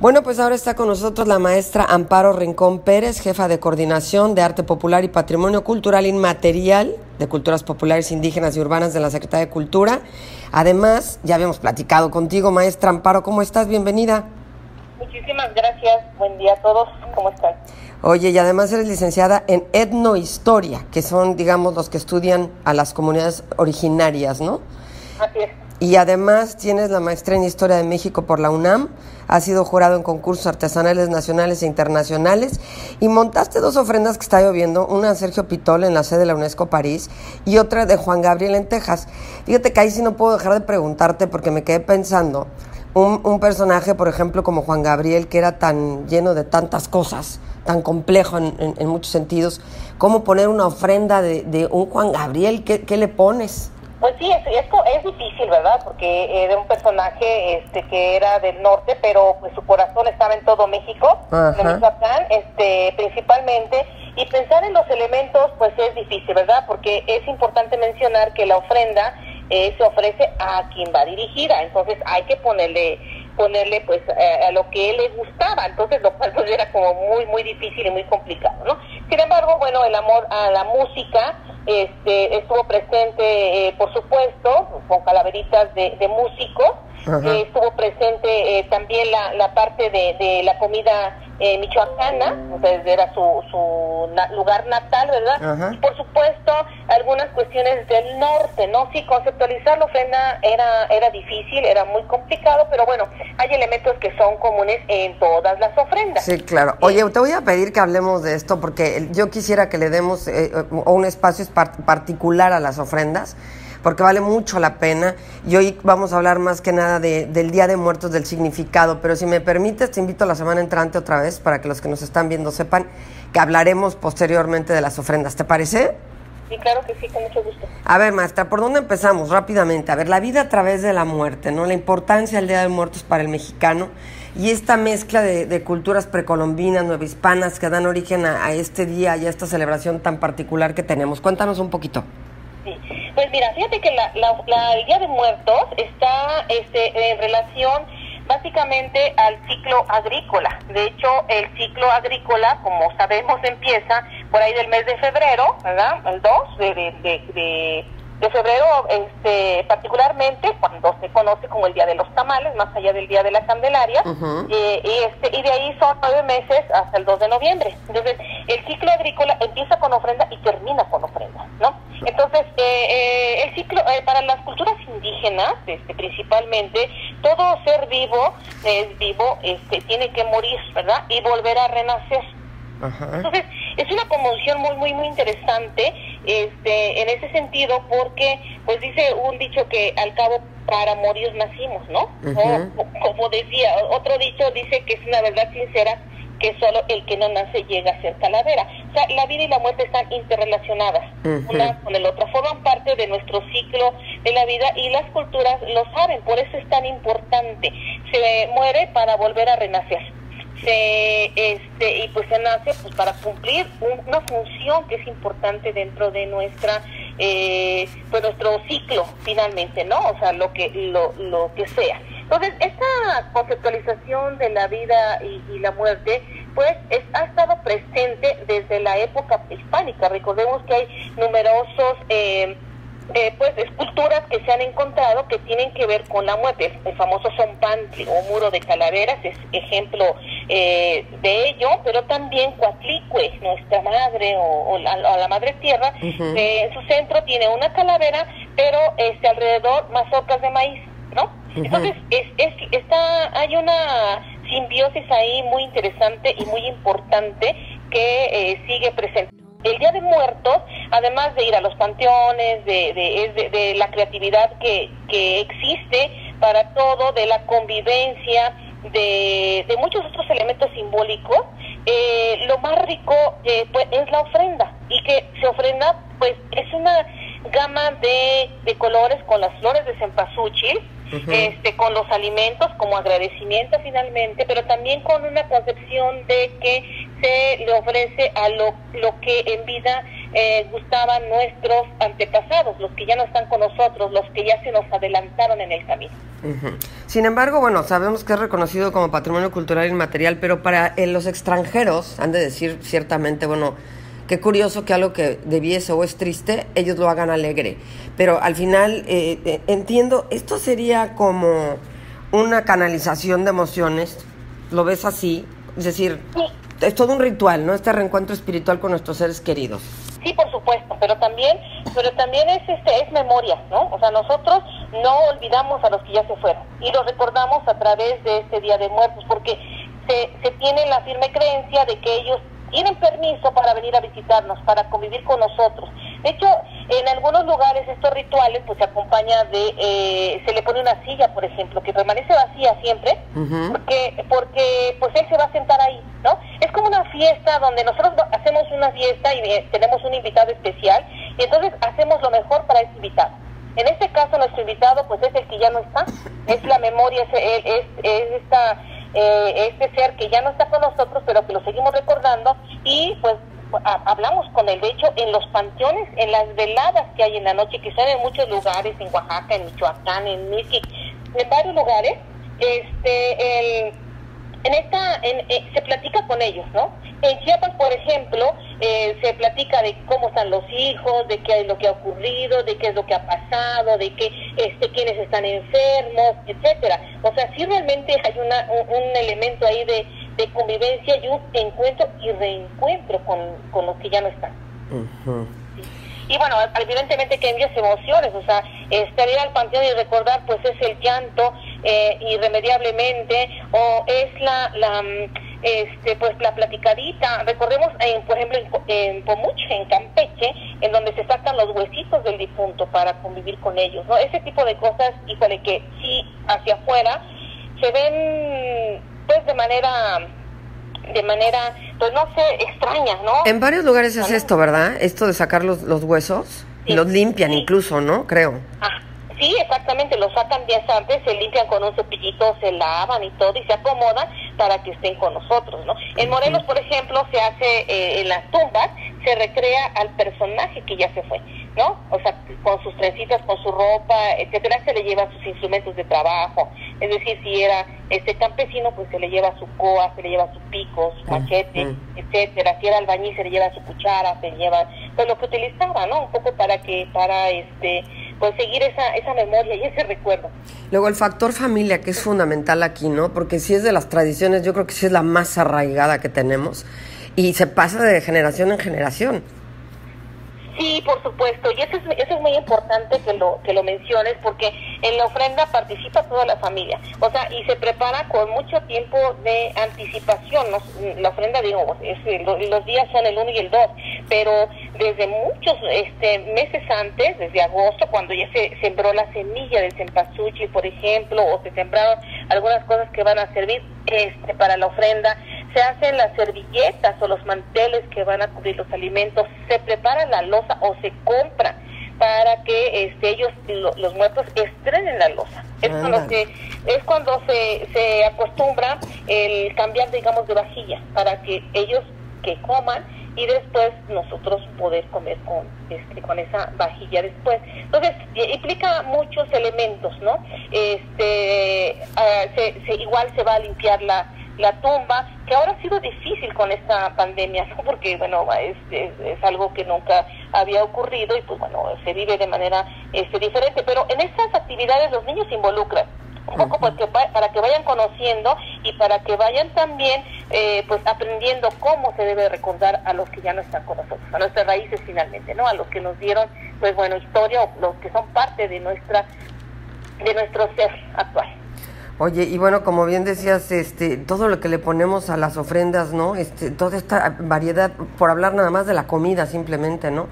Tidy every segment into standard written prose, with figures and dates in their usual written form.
Bueno, pues ahora está con nosotros la maestra Amparo Rincón Pérez, jefa de Coordinación de Arte Popular y Patrimonio Cultural Inmaterial de Culturas Populares Indígenas y Urbanas de la Secretaría de Cultura. Además, ya habíamos platicado contigo, maestra Amparo, ¿cómo estás? Bienvenida. Muchísimas gracias, buen día a todos, ¿cómo están? Oye, y además eres licenciada en etnohistoria, que son, digamos, los que estudian a las comunidades originarias, ¿no? Así es. Y además tienes la maestría en Historia de México por la UNAM, has sido jurado en concursos artesanales nacionales e internacionales y montaste 2 ofrendas que está lloviendo, una de Sergio Pitol en la sede de la UNESCO París y otra de Juan Gabriel en Texas. Fíjate que ahí sí no puedo dejar de preguntarte porque me quedé pensando, un personaje, por ejemplo, como Juan Gabriel, que era tan lleno de tantas cosas, tan complejo en muchos sentidos, ¿cómo poner una ofrenda de un Juan Gabriel? ¿Qué le pones? Pues sí, es difícil, ¿verdad? Porque era un personaje que era del norte, pero pues su corazón estaba en todo México, en Michoacán, principalmente, y pensar en los elementos pues es difícil, ¿verdad? Porque es importante mencionar que la ofrenda se ofrece a quien va dirigida, entonces hay que ponerle pues a lo que él le gustaba, entonces lo cual pues era como muy difícil y muy complicado, ¿no? Sin embargo, bueno, el amor a la música estuvo presente, por supuesto, con calaveritas de músicos. Estuvo presente también la parte de la comida michoacana, entonces era su lugar natal, ¿verdad? Y por supuesto algunas cuestiones del norte, ¿no? Sí, conceptualizar la ofrenda era difícil, era muy complicado, pero bueno, hay elementos que son comunes en todas las ofrendas. Sí, claro. Oye, te voy a pedir que hablemos de esto porque yo quisiera que le demos un espacio particular a las ofrendas, porque vale mucho la pena, y hoy vamos a hablar más que nada del Día de Muertos, del significado, pero si me permites te invito a la semana entrante otra vez para que los que nos están viendo sepan que hablaremos posteriormente de las ofrendas, ¿te parece? Sí, claro que sí, con mucho gusto. A ver, maestra, ¿por dónde empezamos? Rápidamente, a ver, la vida a través de la muerte, ¿no? La importancia del Día de Muertos para el mexicano y esta mezcla de culturas precolombinas, nuevohispanas que dan origen a este día y a esta celebración tan particular que tenemos. Cuéntanos un poquito. Sí. Pues mira, fíjate que el Día de Muertos está en relación básicamente al ciclo agrícola. De hecho, el ciclo agrícola, como sabemos, empieza por ahí del mes de febrero, ¿verdad? El 2 de febrero, particularmente cuando se conoce como el Día de los Tamales, más allá del Día de la Candelaria, y de ahí son 9 meses hasta el 2 de noviembre. Entonces, el ciclo agrícola empieza con ofrenda y termina con ofrenda, ¿no? Entonces, el ciclo, para las culturas indígenas, principalmente, todo ser vivo es vivo, tiene que morir, ¿verdad? Y volver a renacer. Entonces, es una conmoción muy interesante en ese sentido, porque pues dice un dicho que al cabo para morir nacimos, ¿no? Como decía, otro dicho dice que es una verdad sincera que solo el que no nace llega a ser calavera. O sea, la vida y la muerte están interrelacionadas, una con el otro, forman parte de nuestro ciclo de la vida y las culturas lo saben, por eso es tan importante. Se muere para volver a renacer. Y pues se nace pues para cumplir una función que es importante dentro de nuestra pues nuestro ciclo finalmente, ¿no? O sea, lo que sea. Entonces, esta conceptualización de la vida y la muerte pues ha estado presente desde la época hispánica. Recordemos que hay numerosos pues esculturas que se han encontrado que tienen que ver con la muerte. El famoso Zompantli o muro de calaveras es ejemplo de ello, pero también Coatlicue, nuestra madre o la madre tierra, en su centro tiene una calavera, pero alrededor mazorcas de maíz, ¿no? Entonces hay una simbiosis ahí muy interesante y muy importante que sigue presente. El Día de Muertos, además de ir a los panteones, de la creatividad que existe para todo, de la convivencia, de muchos otros elementos simbólicos, lo más rico pues es la ofrenda, y que se ofrenda pues es una gama de colores con las flores de cempasúchil, con los alimentos como agradecimiento finalmente, pero también con una concepción de que se le ofrece a lo que en vida gustaban nuestros antepasados, los que ya no están con nosotros, los que ya se nos adelantaron en el camino. Uh-huh. Sin embargo, bueno, sabemos que es reconocido como patrimonio cultural inmaterial, pero para los extranjeros han de decir ciertamente, bueno, qué curioso que algo que debiese o es triste, ellos lo hagan alegre. Pero al final, entiendo, esto sería como una canalización de emociones, ¿lo ves así? Es decir, sí, es todo un ritual, ¿no? Este reencuentro espiritual con nuestros seres queridos. Sí, por supuesto, pero también es memoria, ¿no? O sea, nosotros no olvidamos a los que ya se fueron y los recordamos a través de este Día de Muertos, porque se tiene la firme creencia de que ellos tienen permiso para venir a visitarnos, para convivir con nosotros. De hecho, en algunos lugares estos rituales pues se acompaña de, se le pone una silla, por ejemplo, que permanece vacía siempre, uh-huh, porque pues él se va a sentar ahí, ¿no? Es como una fiesta donde nosotros hacemos una fiesta y tenemos un invitado especial, y entonces hacemos lo mejor para ese invitado. En este caso, nuestro invitado pues es el que ya no está, es la memoria, este ser que ya no está con nosotros, pero que lo seguimos recordando, y pues hablamos con él. De hecho, en los panteones, en las veladas que hay en la noche, que son en muchos lugares, en Oaxaca, en Michoacán, en Mixquic, en varios lugares, se platica con ellos, ¿no? En Chiapas, por ejemplo, se platica de cómo están los hijos, de qué es lo que ha ocurrido, de qué es lo que ha pasado, de qué, quiénes están enfermos, etcétera. O sea, sí realmente hay un elemento ahí de convivencia y un encuentro y reencuentro con los que ya no están. Uh-huh. Y bueno, evidentemente que envías emociones, o sea, ir al panteón y recordar, pues es el llanto irremediablemente, o es pues la platicadita. Recordemos, por ejemplo, en Pomuche, en Campeche, en donde se sacan los huesitos del difunto para convivir con ellos, ¿no? Ese tipo de cosas, híjole, que sí, hacia afuera se ven, pues, de manera, pues, no sé, extraña, ¿no? En varios lugares es esto, ¿verdad? Esto de sacar los huesos, sí, los limpian, sí, incluso, ¿no? Creo. Sí, exactamente, los sacan días antes, se limpian con un cepillito, se lavan y todo, y se acomodan para que estén con nosotros, ¿no? En Morelos, por ejemplo, se hace, en las tumbas, se recrea al personaje que ya se fue, ¿no? O sea, con sus trencitas, con su ropa, etcétera, se le lleva sus instrumentos de trabajo. Es decir, si era campesino, pues se le lleva su coa, se le lleva su pico, su machete, etcétera. Si era albañil, se le lleva su cuchara, se le lleva, pues lo que utilizaba, ¿no? Un poco para pues seguir esa memoria y ese recuerdo. Luego el factor familia, que es fundamental aquí, ¿no? Porque si es de las tradiciones, yo creo que sí es la más arraigada que tenemos y se pasa de generación en generación. Sí, por supuesto, y eso es muy importante que lo menciones, porque en la ofrenda participa toda la familia, o sea, y se prepara con mucho tiempo de anticipación, ¿no? La ofrenda, digo, los días son el 1 y el 2, pero desde muchos meses antes, desde agosto, cuando ya se sembró la semilla del cempasúchil, por ejemplo, o se sembraron algunas cosas que van a servir para la ofrenda, se hacen las servilletas o los manteles que van a cubrir los alimentos, se prepara la loza o se compra para que ellos, los muertos, estrenen la loza. Es cuando se acostumbra el cambiar, digamos, de vajilla, para que ellos que coman y después nosotros poder comer con esa vajilla después. Entonces, implica muchos elementos, ¿no? Igual se va a limpiar la tumba, que ahora ha sido difícil con esta pandemia, ¿no? Porque, bueno, es algo que nunca había ocurrido y, pues, bueno, se vive de manera diferente. Pero en estas actividades los niños se involucran, un poco para que vayan conociendo y para que vayan también, pues, aprendiendo cómo se debe recordar a los que ya no están con nosotros, a nuestras raíces finalmente, ¿no? A los que nos dieron, pues, bueno, historia, o los que son parte de nuestro ser actual. Oye, y bueno, como bien decías, todo lo que le ponemos a las ofrendas, ¿no? Toda esta variedad, por hablar nada más de la comida simplemente, ¿no?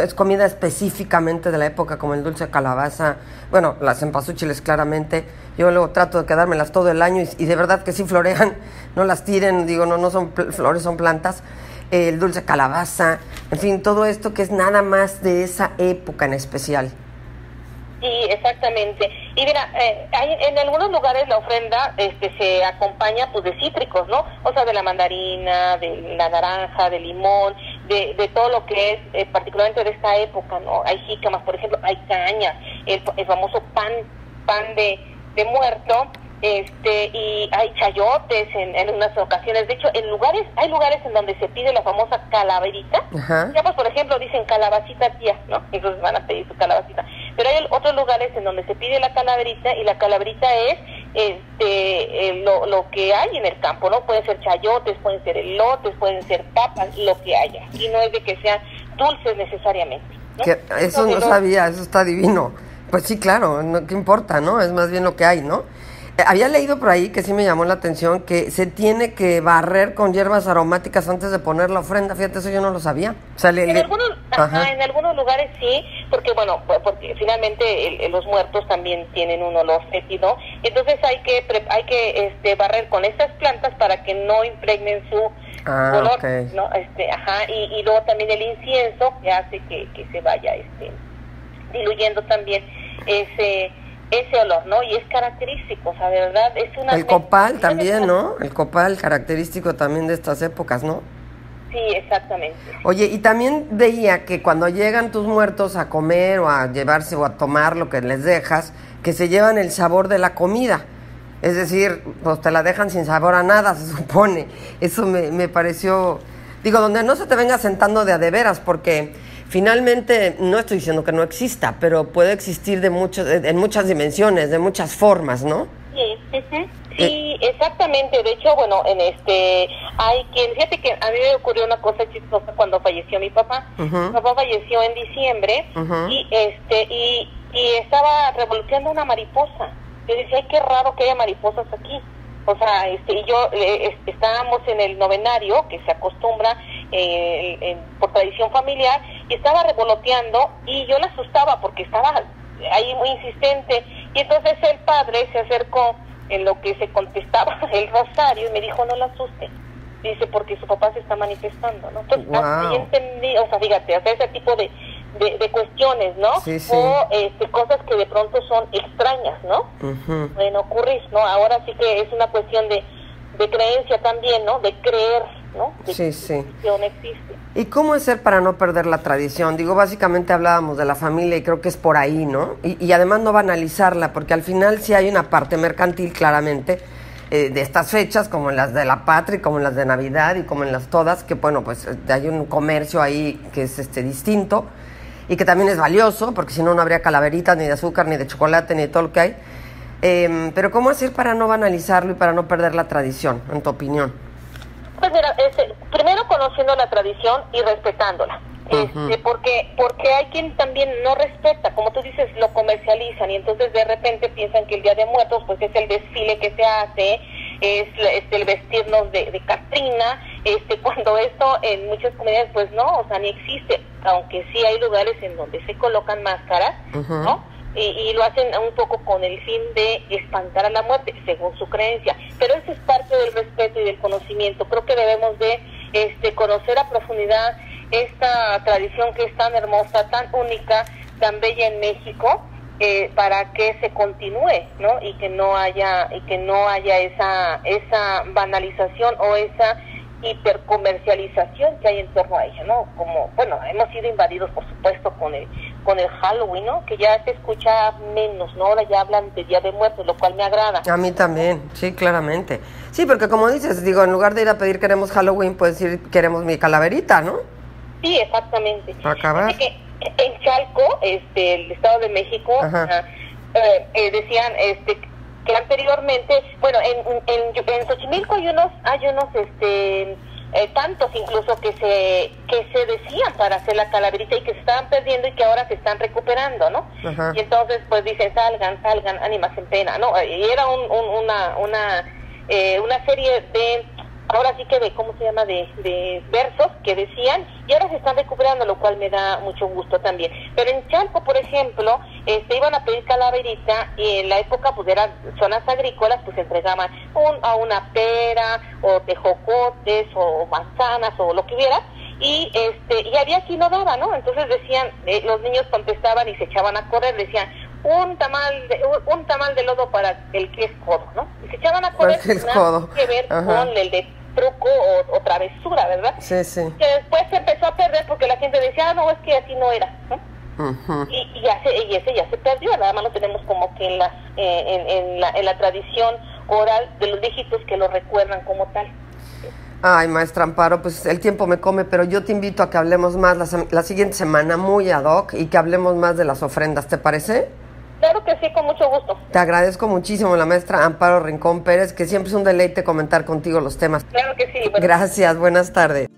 Es comida específicamente de la época, como el dulce de calabaza, bueno, las cempasúchiles claramente. Yo luego trato de quedármelas todo el año y de verdad que sí florean, no las tiren, digo, no son flores, son plantas. El dulce de calabaza, en fin, todo esto que es nada más de esa época en especial. Sí, exactamente. Y mira, en algunos lugares la ofrenda se acompaña, pues, de cítricos, ¿no? O sea, de la mandarina, de la naranja, del limón, de todo lo que es, particularmente de esta época, ¿no? Hay jícamas, por ejemplo, hay caña, el famoso pan de muerto, y hay chayotes en unas ocasiones. De hecho, hay lugares en donde se pide la famosa calaverita. Ajá. Ya, pues, por ejemplo, dicen calabacita tía, ¿no? Entonces van a pedir su calabacita. Pero hay otros lugares en donde se pide la calaverita, y la calaverita es lo que hay en el campo, ¿no? Pueden ser chayotes, pueden ser elotes, pueden ser papas, lo que haya. Y no es de que sean dulces necesariamente, ¿no? Eso no sabía, eso está divino. Pues sí, claro, no, ¿qué importa, no? Es más bien lo que hay, ¿no? Había leído por ahí, que sí me llamó la atención, que se tiene que barrer con hierbas aromáticas antes de poner la ofrenda. Fíjate, eso yo no lo sabía. O sea, en algunos lugares sí, porque porque finalmente los muertos también tienen un olor fétido. Entonces hay que barrer con estas plantas para que no impregnen su olor, okay. ¿no? Y luego también el incienso, que hace que se vaya diluyendo también ese olor, ¿no? Y es característico, o sea, de verdad, es una... El copal también, ¿no? El copal característico también de estas épocas, ¿no? Sí, exactamente. Oye, y también veía que cuando llegan tus muertos a comer o a llevarse o a tomar lo que les dejas, que se llevan el sabor de la comida. Es decir, pues te la dejan sin sabor a nada, se supone. Eso me pareció... Digo, donde no se te venga sentando de a de veras, porque... Finalmente, no estoy diciendo que no exista, pero puede existir en muchas dimensiones, de muchas formas, ¿no? Sí, sí, exactamente. De hecho, bueno, fíjate que a mí me ocurrió una cosa chistosa cuando falleció mi papá. Mi papá falleció en diciembre y estaba revoloteando una mariposa. Yo decía, ay, qué raro que haya mariposas aquí. O sea, y yo estábamos en el novenario, que se acostumbra por tradición familiar, y estaba revoloteando, y yo la asustaba porque estaba ahí muy insistente, y entonces el padre se acercó en lo que se contestaba el rosario y me dijo, no la asuste, dice, porque su papá se está manifestando, ¿no? Entonces, ahí entendí, o sea, fíjate, hasta ese tipo de cuestiones, ¿no? Sí, sí. O cosas que de pronto son extrañas, ¿no? Pueden ocurrir, ¿no? Ahora sí que es una cuestión de creencia también, ¿no? De creer, ¿no? Sí. Que no existe. ¿Y cómo hacer para no perder la tradición? Digo, básicamente hablábamos de la familia y creo que es por ahí, ¿no? Y además no banalizarla, porque al final sí hay una parte mercantil, claramente, de estas fechas, como en las de la Patria, como en las de Navidad y como en las todas, que bueno, pues hay un comercio ahí que es distinto y que también es valioso, porque si no, no habría calaveritas, ni de azúcar, ni de chocolate, ni de todo lo que hay. Pero ¿cómo hacer para no banalizarlo y para no perder la tradición, en tu opinión? Pues mira, primero conociendo la tradición y respetándola. Porque hay quien también no respeta, como tú dices, lo comercializan y entonces de repente piensan que el Día de Muertos pues es el desfile que se hace, es el vestirnos de Catrina, cuando esto en muchas comunidades pues no, o sea, ni existe, aunque sí hay lugares en donde se colocan máscaras, ¿no? Y lo hacen un poco con el fin de espantar a la muerte, según su creencia, pero eso es parte del respeto y del conocimiento. Creo que debemos de conocer a profundidad esta tradición que es tan hermosa, tan única, tan bella en México, para que se continúe, ¿no? Y que no haya esa banalización o esa hipercomercialización que hay en torno a ella, ¿no? Como, bueno, hemos sido invadidos, por supuesto, con el Halloween, ¿no? Que ya se escucha menos, ¿no? Ahora ya hablan de Día de Muertos, lo cual me agrada. A mí también, sí, claramente. Sí, porque como dices, digo, en lugar de ir a pedir queremos Halloween, puedes decir queremos mi calaverita, ¿no? Sí, exactamente. Para acabar. Así que en Chalco, el Estado de México, decían que anteriormente, bueno, en Xochimilco hay unos tantos incluso que se decían para hacer la calaverita y que se estaban perdiendo y que ahora se están recuperando, ¿no? Y entonces pues dicen salgan, ánimas en pena, ¿no? Y era una serie de, ahora sí que ¿cómo se llama? De versos que decían, y ahora se están recuperando, lo cual me da mucho gusto también. Pero en Chalco, por ejemplo, iban a pedir calaverita, y en la época, pues eran zonas agrícolas, pues entregaban a una pera, o tejocotes, o manzanas, o lo que hubiera, y había quien no daba, ¿no? Entonces decían, los niños contestaban y se echaban a correr, decían, un tamal de lodo para el que es codo, ¿no? Y se echaban a correr, nada que ver con el de truco o travesura, ¿verdad? Sí, sí. Que después se empezó a perder porque la gente decía, no, es que así no era, ¿no? Uh-huh. Y ese ya se perdió, nada más lo tenemos como que en la tradición oral de los viejitos que lo recuerdan como tal. Ay, maestra Amparo, pues el tiempo me come, pero yo te invito a que hablemos más la siguiente semana, muy ad hoc, y que hablemos más de las ofrendas, ¿te parece? Claro que sí, con mucho gusto. Te agradezco muchísimo, la maestra Amparo Rincón Pérez, que siempre es un deleite comentar contigo los temas. Claro que sí. Gracias, buenas tardes.